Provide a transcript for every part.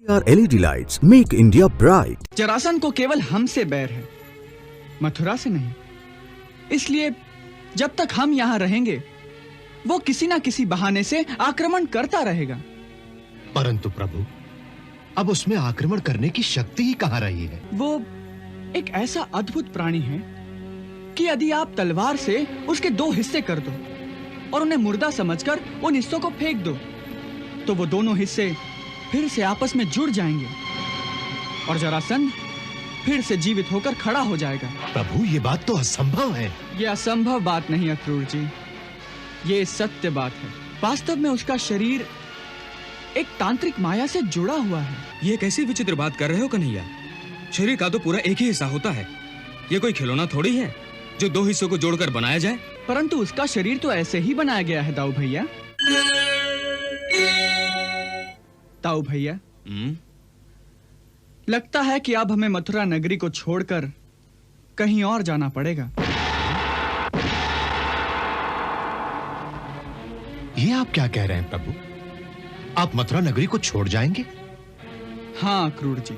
Our LED lights make India bright. Jarasandh को केवल हमसे बैर है, मथुरा से नहीं। इसलिए जब तक हम यहाँ रहेंगे, वो किसी ना किसी बहाने से आक्रमण करता रहेगा। परंतु प्रभु, अब उसमें आक्रमण करने की शक्ति ही कहाँ रही है? वो एक ऐसा अद्भुत प्राणी है कि यदि आप तलवार से उसके दो हिस्से कर दो और उन्हें मुर्दा समझकर उन हिस्सों को फेंक दो, तो वो दोनों हिस्से फिर से आपस में जुड़ जाएंगे और जरासंध फिर से जीवित होकर खड़ा हो जाएगा। प्रभु, ये बात तो असंभव है। ये असंभव बात नहीं अक्रूर जी, ये सत्य बात है। वास्तव में उसका शरीर एक तांत्रिक माया से जुड़ा हुआ है। ये कैसी विचित्र बात कर रहे हो कन्हैया? शरीर का तो पूरा एक ही हिस्सा होता है। ये कोई खिलौना थोड़ी है जो दो हिस्सों को जोड़कर बनाया जाए। परंतु उसका शरीर तो ऐसे ही बनाया गया है दाऊ भैया। ताऊ भैया, लगता है कि अब हमें मथुरा नगरी को छोड़कर कहीं और जाना पड़ेगा। ये आप क्या कह रहे हैं प्रभु? आप मथुरा नगरी को छोड़ जाएंगे? हाँ क्रूर जी।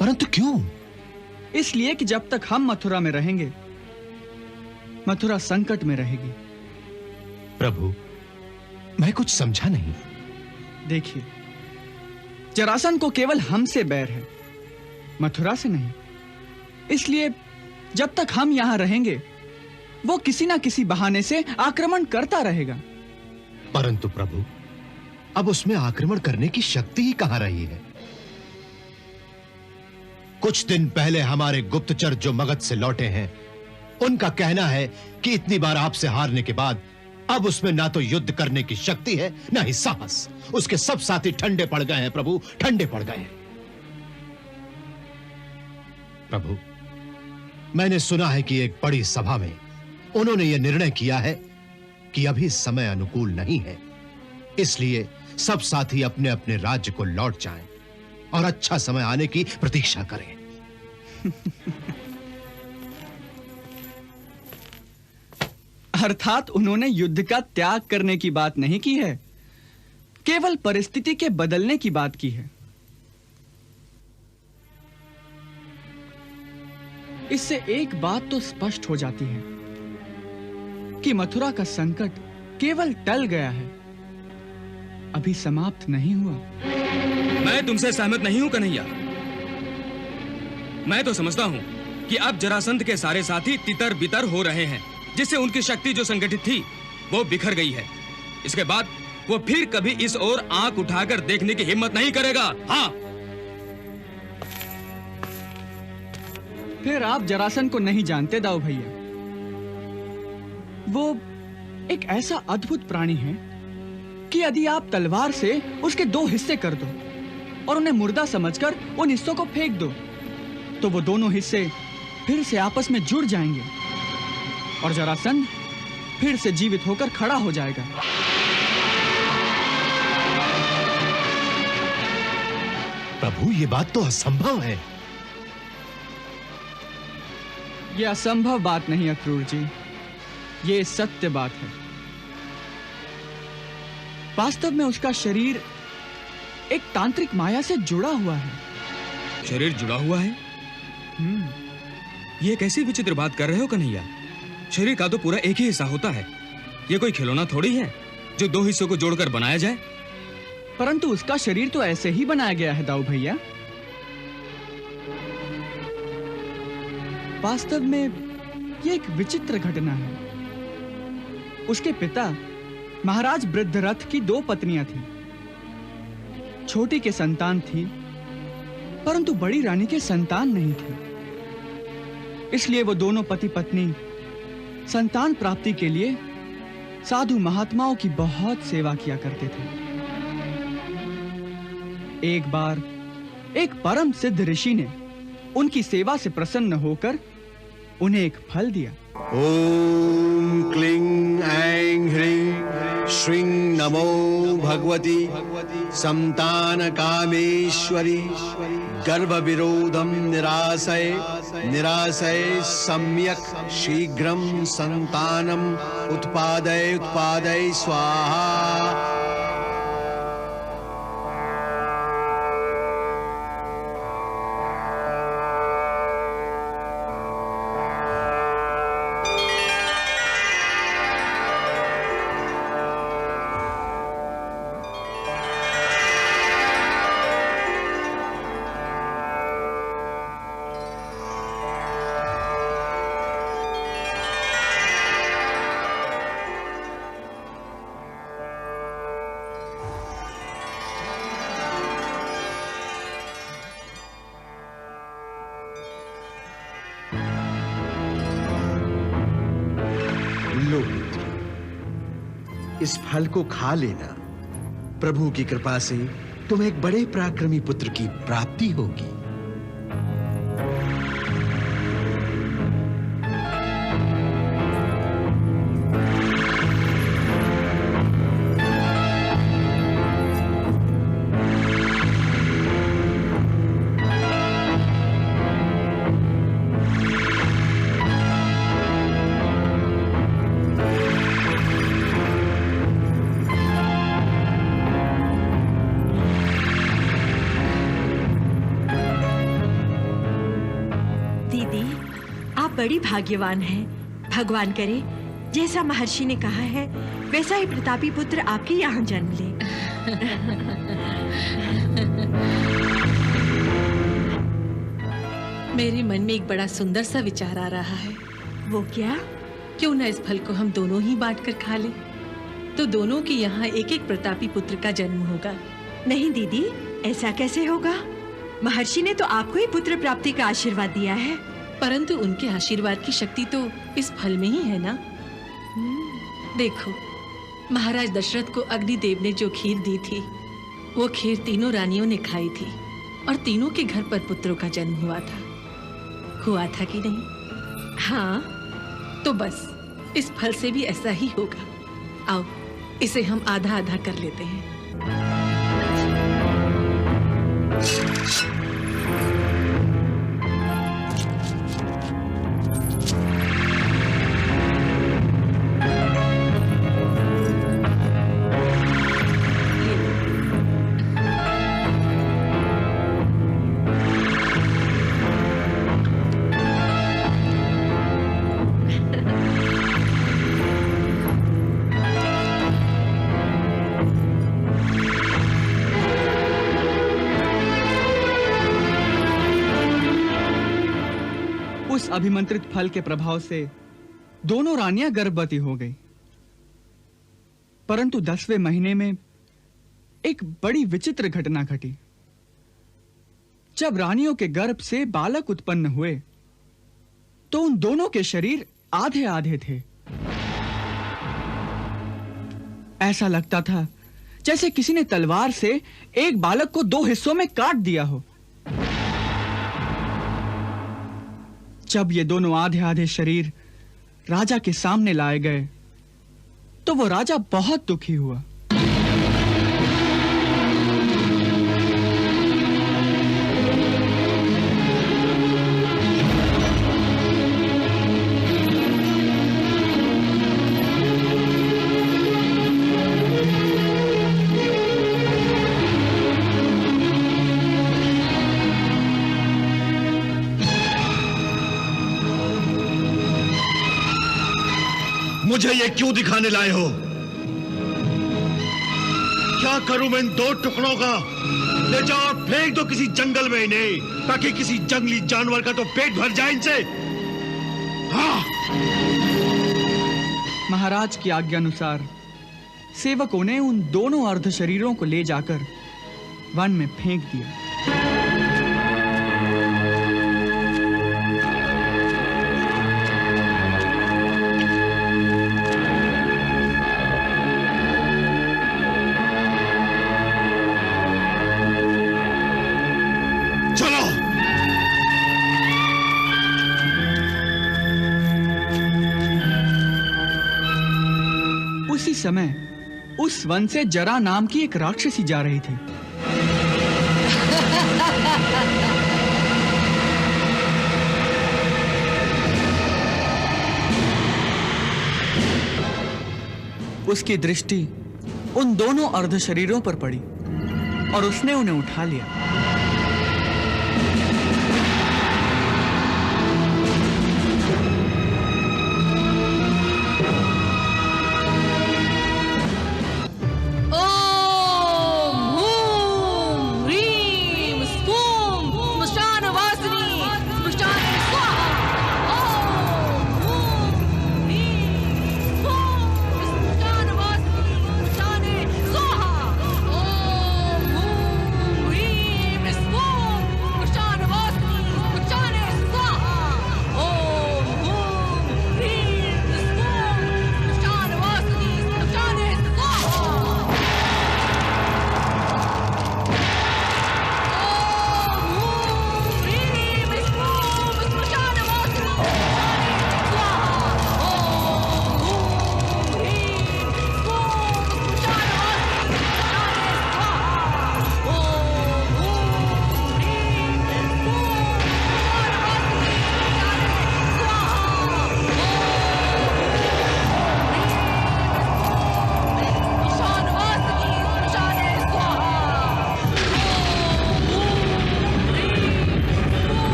परंतु क्यों? इसलिए कि जब तक हम मथुरा में रहेंगे, मथुरा संकट में रहेगी। प्रभु, मैं कुछ समझा नहीं। देखिए, जरासन को केवल हमसे बैर है, मथुरा से नहीं। इसलिए जब तक हम यहां रहेंगे, वो किसी ना किसी बहाने से आक्रमण करता रहेगा। परंतु प्रभु, अब उसमें आक्रमण करने की शक्ति ही कहां रही है? कुछ दिन पहले हमारे गुप्तचर जो मगध से लौटे हैं, उनका कहना है कि इतनी बार आपसे हारने के बाद अब उसमें ना तो युद्ध करने की शक्ति है, ना ही साहस। उसके सब साथी ठंडे पड़ गए हैं प्रभु, ठंडे पड़ गए हैं। प्रभु, मैंने सुना है कि एक बड़ी सभा में उन्होंने यह निर्णय किया है कि अभी समय अनुकूल नहीं है, इसलिए सब साथी अपने अपने राज्य को लौट जाएं और अच्छा समय आने की प्रतीक्षा करें। अर्थात उन्होंने युद्ध का त्याग करने की बात नहीं की है, केवल परिस्थिति के बदलने की बात की है। इससे एक बात तो स्पष्ट हो जाती है कि मथुरा का संकट केवल टल गया है, अभी समाप्त नहीं हुआ। मैं तुमसे सहमत नहीं हूं कन्हैया। मैं तो समझता हूं कि अब जरासंध के सारे साथी तितर बितर हो रहे हैं, जिससे उनकी शक्ति जो संगठित थी वो बिखर गई है। इसके बाद वो फिर कभी इस ओर आंख उठाकर देखने की हिम्मत नहीं करेगा। हाँ, फिर आप जरासन को नहीं जानते दाऊ भैया। वो एक ऐसा अद्भुत प्राणी है कि यदि आप तलवार से उसके दो हिस्से कर दो और उन्हें मुर्दा समझकर उन हिस्सों को फेंक दो, तो वो दोनों हिस्से फिर से आपस में जुड़ जाएंगे और जरासंध फिर से जीवित होकर खड़ा हो जाएगा। प्रभु, ये बात तो असंभव है। यह असंभव बात नहीं अक्रूर जी, ये सत्य बात है। वास्तव में उसका शरीर एक तांत्रिक माया से जुड़ा हुआ है। शरीर जुड़ा हुआ है? ये कैसी विचित्र बात कर रहे हो कन्हैया? शरीर का तो पूरा एक ही हिस्सा होता है। ये कोई खिलौना थोड़ी है जो दो हिस्सों को जोड़कर बनाया जाए। परंतु उसका शरीर तो ऐसे ही बनाया गया है दाऊ भैया। वास्तव में ये एक विचित्र घटना है। उसके पिता महाराज वृद्धरथ की दो पत्नियां थीं। छोटी के संतान थी, परंतु बड़ी रानी के संतान नहीं थी। इसलिए वो दोनों पति पत्नी संतान प्राप्ति के लिए साधु महात्माओं की बहुत सेवा किया करते थे। एक बार एक परम सिद्ध ऋषि ने उनकी सेवा से प्रसन्न होकर उन्हें एक फल दिया। ओम क्लीं ऐं ह्रीं श्रीं नमो भगवती संतान कामेश्वरी गर्भ विरोधम निरासय निरासय सम्यक शीघ्रं संतानम उत्पादय उत्पादय स्वाहा। लो पुत्र, इस फल को खा लेना। प्रभु की कृपा से तुम्हें एक बड़े पराक्रमी पुत्र की प्राप्ति होगी। बड़ी भाग्यवान है। भगवान करे जैसा महर्षि ने कहा है वैसा ही प्रतापी पुत्र आपके यहाँ जन्म ले। मेरे मन में एक बड़ा सुंदर सा विचार आ रहा है। वो क्या? क्यों ना इस फल को हम दोनों ही बांट कर खा ले, तो दोनों के यहाँ एक एक प्रतापी पुत्र का जन्म होगा। नहीं दीदी, ऐसा कैसे होगा? महर्षि ने तो आपको ही पुत्र प्राप्ति का आशीर्वाद दिया है। परंतु उनके आशीर्वाद की शक्ति तो इस फल में ही है ना। देखो, महाराज दशरथ को अग्निदेव ने जो खीर दी थी, वो खीर तीनों रानियों ने खाई थी और तीनों के घर पर पुत्रों का जन्म हुआ था कि नहीं? हाँ, तो बस इस फल से भी ऐसा ही होगा। आओ, इसे हम आधा आधा कर लेते हैं। उस अभिमंत्रित फल के प्रभाव से दोनों रानियां गर्भवती हो गई। परंतु 10वें महीने में एक बड़ी विचित्र घटना घटी। जब रानियों के गर्भ से बालक उत्पन्न हुए तो उन दोनों के शरीर आधे आधे थे। ऐसा लगता था जैसे किसी ने तलवार से एक बालक को 2 हिस्सों में काट दिया हो। जब ये दोनों आधे आधे शरीर राजा के सामने लाए गए तो वो राजा बहुत दुखी हुआ। मुझे ये क्यों दिखाने लाए हो? क्या करूं मैं इन 2 टुकड़ों का? ले जाओ और फेंक दो किसी जंगल में इन्हें, ताकि किसी जंगली जानवर का तो पेट भर जाए इनसे। हाँ। महाराज की आज्ञा अनुसार सेवकों ने उन दोनों अर्ध शरीरों को ले जाकर वन में फेंक दिया। उसी समय उस वन से जरा नाम की एक राक्षसी जा रही थी। उसकी दृष्टि उन दोनों अर्ध शरीरों पर पड़ी और उसने उन्हें उठा लिया।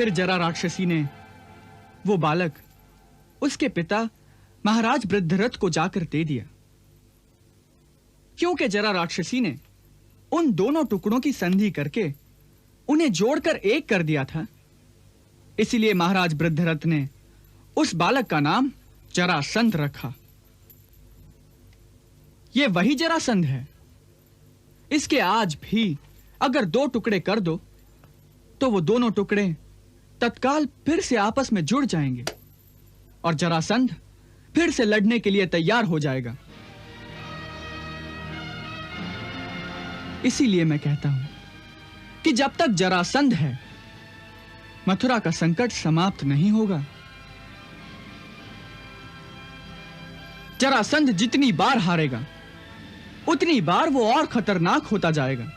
फिर जरा राक्षसी ने वो बालक उसके पिता महाराज वृद्धरथ को जाकर दे दिया, क्योंकि जरा राक्षसी ने उन दोनों टुकड़ों की संधि करके उन्हें जोड़कर एक कर दिया था। इसीलिए महाराज वृद्धरथ ने उस बालक का नाम जरासंध रखा। यह वही जरासंध है। इसके आज भी अगर दो टुकड़े कर दो तो वो दोनों टुकड़े तत्काल फिर से आपस में जुड़ जाएंगे और जरासंध फिर से लड़ने के लिए तैयार हो जाएगा। इसीलिए मैं कहता हूं कि जब तक जरासंध है, मथुरा का संकट समाप्त नहीं होगा। जरासंध जितनी बार हारेगा, उतनी बार वो और खतरनाक होता जाएगा।